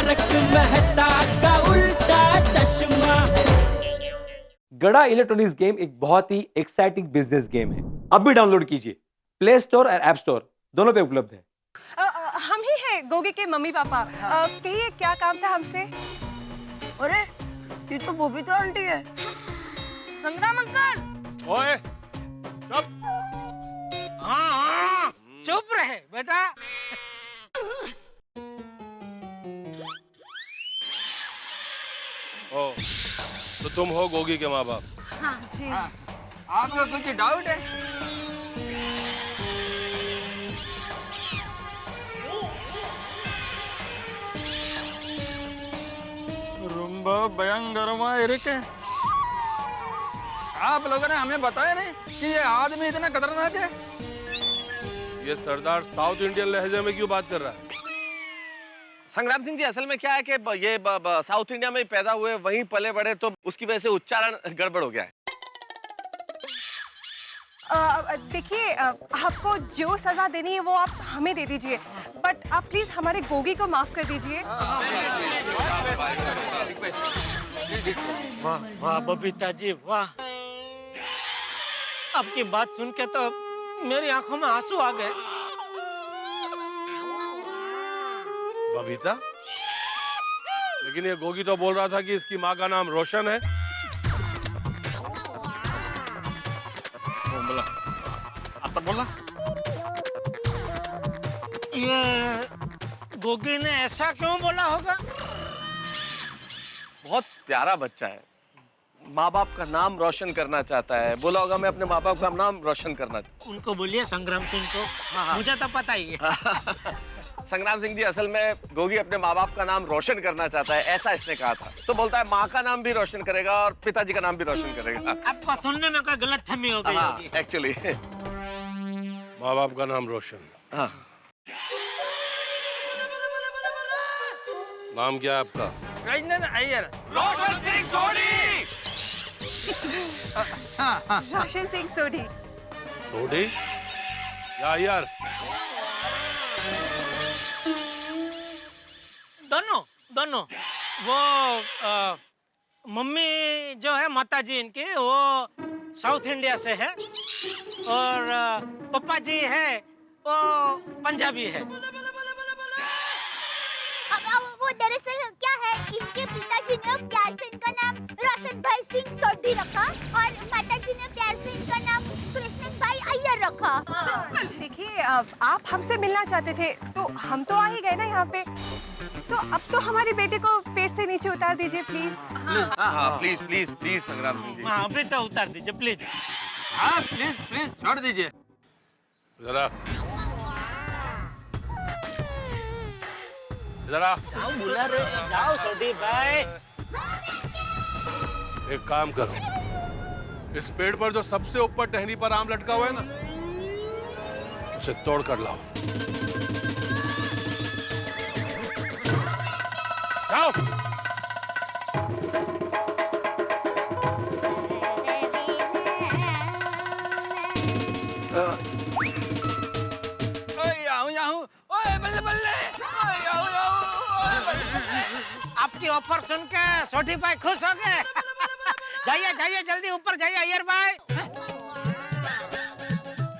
तारक मेहता का उल्टा चश्मा। गड़ा इलेक्ट्रॉनिक्स गेम एक बहुत ही एक्साइटिंग बिजनेस गेम है। अब भी डाउनलोड कीजिए, प्ले स्टोर और ऐप स्टोर दोनों पे उपलब्ध है। हम ही हैं गोगी के मम्मी पापा। कहिए क्या काम था हमसे? अरे ये तो बबीता आंटी है। संग्राम अंकल। ओए चुप। हाँ, चुप रहे बेटा। ओ, तो तुम हो गोगी के माँ बाप? हाँ जी। आपका कुछ डाउट है? रुम्बा भयंकरमा एरिक है। आप लोगों ने हमें बताया नहीं कि ये आदमी इतना खतरनाक है। ये सरदार साउथ इंडियन लहजे में क्यों बात कर रहा है? संग्राम सिंह जी, असल में क्या है कि ये साउथ इंडिया में पैदा हुए, वहीं पले बड़े, तो उसकी वजह से उच्चारण गड़बड़ हो गया है। देखिए, आपको जो सजा देनी है वो आप हमें दे दीजिए, बट आप प्लीज हमारे गोगी को माफ कर दीजिए। वाह वाह बबीता जी वाह, आपकी बात सुन के तो मेरी आंखों में आंसू आ गए। बबीता? लेकिन ये गोगी तो बोल रहा था कि इसकी माँ का नाम रोशन है। बोला अब तक बोला। ये गोगी ने ऐसा क्यों बोला होगा? बहुत प्यारा बच्चा है, माँ बाप का नाम रोशन करना चाहता है। बोला होगा मैं अपने माँ बाप का नाम रोशन करना चाहता उनको बोलिए संग्राम सिंह को। मुझे तो पता ही है। संग्राम सिंह जी, असल में गोगी अपने माँ बाप का नाम रोशन करना चाहता है, ऐसा इसने कहा था। तो बोलता है माँ का नाम भी रोशन करेगा और पिताजी का नाम भी रोशन करेगा। आपको सुनने में कोई गलतफहमी हो गई होगी। एक्चुअली माँ बाप का नाम रोशन। हाँ। नाम क्या है आपका? अय्यर। रोशन सिंह सोढ़ी। रोशन सिंह सोढ़ी। सोढ़ी या यार? दोनों दोनों। वो मम्मी जो है माता जी इनकी, वो साउथ इंडिया से है, और पापा जी है वो पंजाबी है। वो दरअसल क्या है, इनके पिताजी ने प्यार से इनका नाम रोशन भाई सिंह सोढ़ी रखा और माताजी ने प्यार से इनका नाम कृष्ण भाई अय्यर रखा। देखिए, आप हमसे मिलना चाहते थे तो हम तो आ ही गए ना यहाँ पे, तो अब तो हमारे बेटे को पेट से नीचे उतार दीजिए प्लीज। हाँ, प्लीज प्लीज प्लीज संग्राम सिंह जी। हाँ अभी तो उतार दीजिए प्लीज। हाँ प्लीज प्लीज छोड़ दीजिए। जरा जरा जाओ बुला रहे, जाओ सोढ़ी भाई। एक काम करो, इस पेड़ पर जो सबसे ऊपर टहनी पर आम लटका हुआ है ना, उसे तोड़ कर लाओ। जाओ। बल्ले बल्ले। आपकी ऑफर सुन के सोढ़ी भाई खुश हो गए। जाइए जाइए जल्दी ऊपर जाइए अय्यर भाई।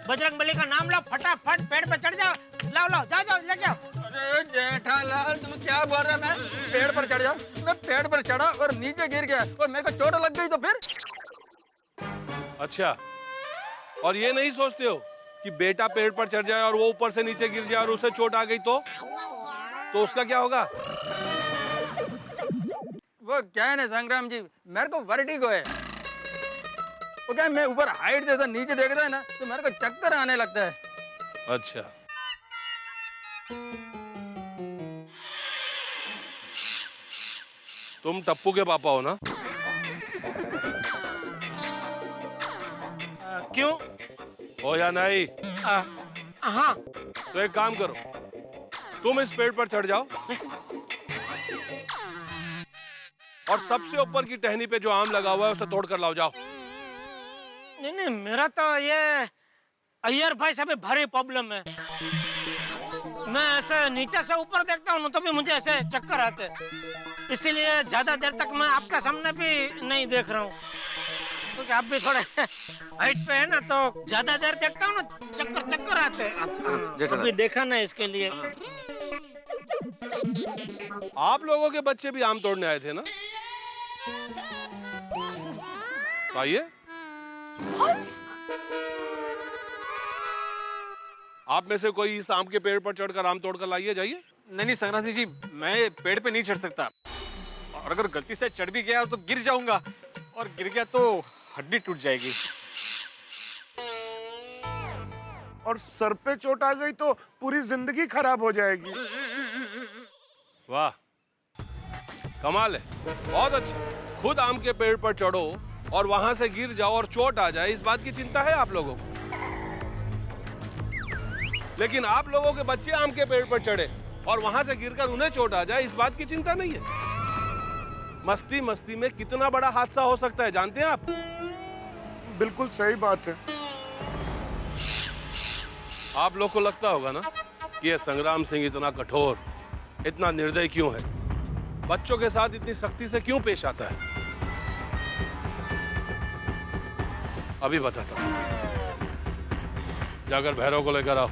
बजरंगबली का नाम लो, फटाफट पेड़ पे चढ़ जाओ। लाओ लाओ, जाओ जाओ, ले जाओ। अरे जेठालाल, तुम क्या बोल रहे हो? मैं पेड़ पर चढ़ जाऊं? मैं पेड़ पर चढ़ा और नीचे गिर गया और मेरे को चोट लग गई तो फिर? अच्छा, और ये नहीं सोचते हो कि बेटा पेड़ पर चढ़ जाए और वो ऊपर से नीचे गिर जाए और उसे चोट आ गई तो उसका क्या होगा? वो क्या है ना संग्राम जी, मेरे को वर्टिगो है। वो क्या है, मैं ऊपर हाइट जैसा नीचे देखता है ना तो मेरे को चक्कर आने लगता है। अच्छा, तुम टप्पू के पापा हो ना? क्यों? हो या नहीं? हाँ। तो एक काम करो, तुम इस पेड़ पर चढ़ जाओ और सबसे ऊपर की टहनी पे जो आम लगा हुआ है उसे तोड़ कर लाओ। जाओ। नहीं नहीं, मेरा तो ये अय्यर भाई से भी भारी प्रॉब्लम है। मैं ऐसे नीचे से ऊपर देखता हूँ ना तो भी मुझे ऐसे चक्कर आते हैं। इसीलिए ज्यादा देर तक मैं आपका सामने भी नहीं देख रहा हूँ, क्योंकि आप भी थोड़े हाइट पे है ना, तो ज्यादा देर देखता हूँ ना चक्कर चक्कर आते हैं। अभी देखा ना इसके लिए। आप लोगों के बच्चे भी आम तोड़ने आए थे ना? आइए। आप में से कोई इस आम के पेड़ पर चढ़कर आम तोड़कर लाइए, जाइए। नहीं संक्रांति जी, मैं पेड़ पे नहीं चढ़ सकता, और अगर गलती से चढ़ भी गया तो गिर जाऊंगा, और गिर गया तो हड्डी टूट जाएगी। और सर पे चोट आ गई तो पूरी जिंदगी खराब हो जाएगी। वाह, कमाल है, बहुत अच्छा। खुद आम के पेड़ पर चढ़ो और वहां से गिर जाओ और चोट आ जाए, इस बात की चिंता है आप लोगों को। लेकिन आप लोगों के बच्चे आम के पेड़ पर चढ़े और वहां से गिरकर उन्हें चोट आ जाए, इस बात की चिंता नहीं है। मस्ती मस्ती में कितना बड़ा हादसा हो सकता है, जानते हैं आप? बिल्कुल सही बात है। आप लोग को लगता होगा ना कि ये संग्राम सिंह इतना कठोर, इतना निर्दयी क्यों है, बच्चों के साथ इतनी सख्ती से क्यों पेश आता है? अभी बताता हूं, जाकर भैरव को लेकर आओ।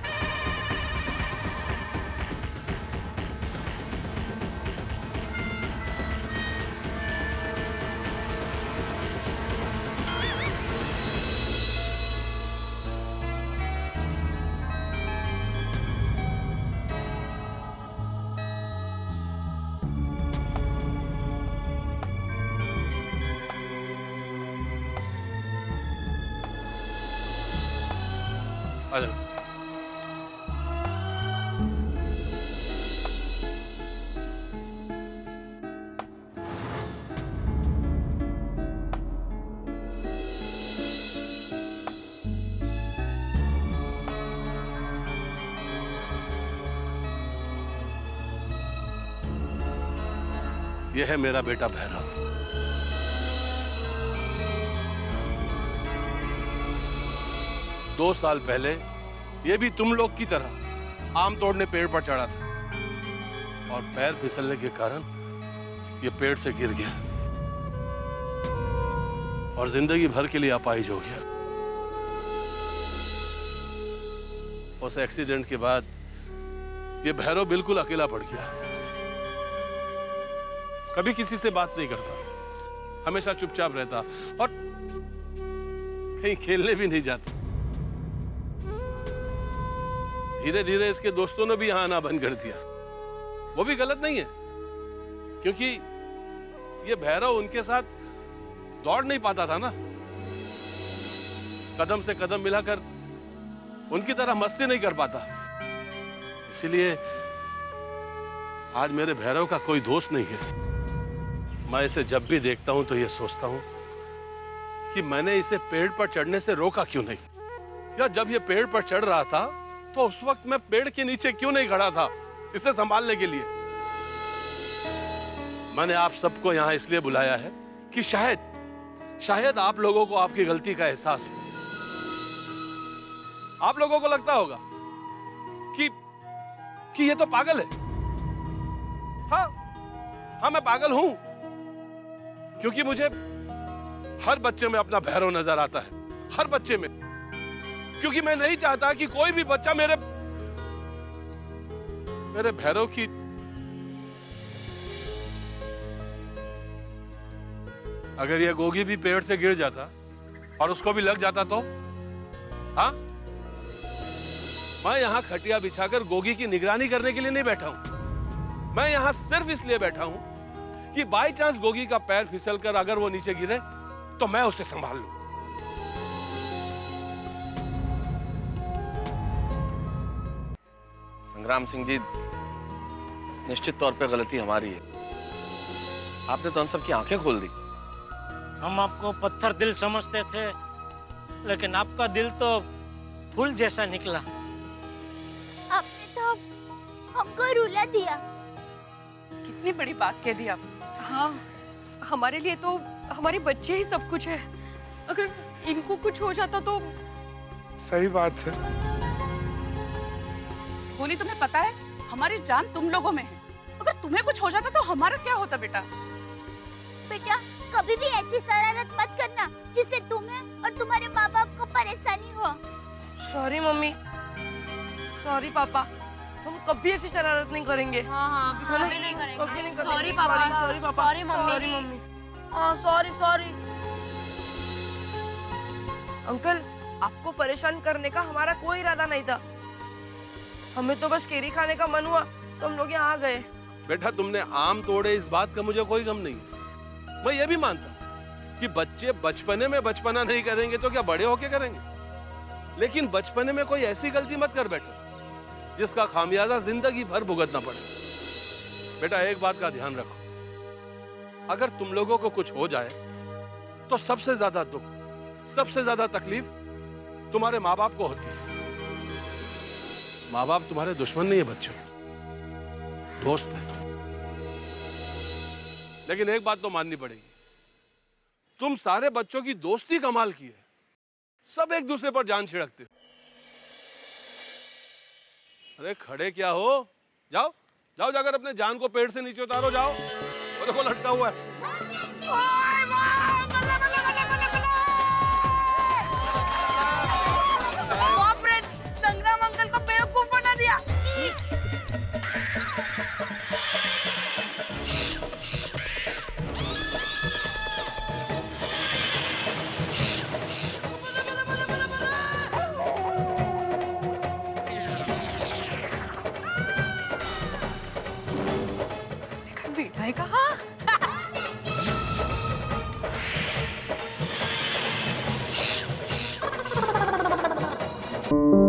आ जाओ। यह है मेरा बेटा भैरव। दो साल पहले ये भी तुम लोग की तरह आम तोड़ने पेड़ पर चढ़ा था और पैर फिसलने के कारण ये पेड़ से गिर गया और जिंदगी भर के लिए अपाहिज हो गया। उस एक्सीडेंट के बाद ये भैरव बिल्कुल अकेला पड़ गया। कभी किसी से बात नहीं करता, हमेशा चुपचाप रहता और कहीं खेलने भी नहीं जाता। धीरे धीरे इसके दोस्तों ने भी यहां आना बंद कर दिया। वो भी गलत नहीं है, क्योंकि ये भैरव उनके साथ दौड़ नहीं पाता था ना, कदम से कदम मिलाकर उनकी तरह मस्ती नहीं कर पाता। इसीलिए आज मेरे भैरव का कोई दोस्त नहीं है। मैं इसे जब भी देखता हूं तो ये सोचता हूं कि मैंने इसे पेड़ पर चढ़ने से रोका क्यों नहीं, या जब ये पेड़ पर चढ़ रहा था तो उस वक्त मैं पेड़ के नीचे क्यों नहीं खड़ा था इसे संभालने के लिए। मैंने आप सबको यहां इसलिए बुलाया है कि शायद आप लोगों को आपकी गलती का एहसास हो। आप लोगों को लगता होगा कि ये तो पागल है। हाँ, मैं पागल हूं, क्योंकि मुझे हर बच्चे में अपना भैरव नजर आता है, हर बच्चे में, क्योंकि मैं नहीं चाहता कि कोई भी बच्चा मेरे भैरव की अगर ये गोगी भी पेड़ से गिर जाता और उसको भी लग जाता तो? हाँ, मैं यहां खटिया बिछाकर गोगी की निगरानी करने के लिए नहीं बैठा हूं। मैं यहां सिर्फ इसलिए बैठा हूं कि बाय चांस गोगी का पैर फिसलकर अगर वो नीचे गिरे तो मैं उसे संभाल लूं। संग्राम सिंह जी, निश्चित तौर पे गलती हमारी है। आपने तो हम सबकी आंखें खोल दी। हम आपको पत्थर दिल समझते थे, लेकिन आपका दिल तो फूल जैसा निकला। आपने तो हमको रुला दिया। कितनी बड़ी बात कह दी आप। हाँ, हमारे लिए तो हमारे बच्चे ही सब कुछ है। अगर इनको कुछ हो जाता तो। सही बात है। होली, तुम्हें पता है हमारी जान तुम लोगों में है। अगर तुम्हें कुछ हो जाता तो हमारा क्या होता बेटा? बेटा कभी भी ऐसी शरारत मत करना जिससे तुम्हें और तुम्हारे माँ बाप को परेशानी हो। सॉरी मम्मी, सॉरी पापा, हम कभी ऐसी शरारत नहीं करेंगे। हाँ कभी नहीं करेंगे। सॉरी पापा, सॉरी पापा, सॉरी मम्मी, सॉरी मम्मी। हाँ सॉरी। अंकल, आपको परेशान करने का हमारा कोई इरादा नहीं था। हमें तो बस केरी खाने का मन हुआ तो हम लोग यहाँ आ गए। बेटा तुमने आम तोड़े इस बात का मुझे कोई गम नहीं है। मैं ये भी मानता कि बच्चे बचपने में बचपना नहीं करेंगे तो क्या बड़े होके करेंगे, लेकिन बचपने में कोई ऐसी गलती मत कर बैठो जिसका खामियाजा जिंदगी भर भुगतना पड़े। बेटा एक बात का ध्यान रखो, अगर तुम लोगों को कुछ हो जाए तो सबसे ज्यादा दुख, सबसे ज्यादा तकलीफ तुम्हारे माँ बाप को होती है। माँ बाप तुम्हारे दुश्मन नहीं है बच्चों, दोस्त है। लेकिन एक बात तो माननी पड़ेगी, तुम सारे बच्चों की दोस्ती कमाल की है, सब एक दूसरे पर जान छिड़कते हो। अरे खड़े क्या हो, जाओ जाओ जाकर अपने जान को पेड़ से नीचे उतारो, जाओ। वो देखो लटका हुआ है। बाप रे, संग्राम अंकल को बेवकूफ बना दिया। बेटा है कहाँ? Thank you.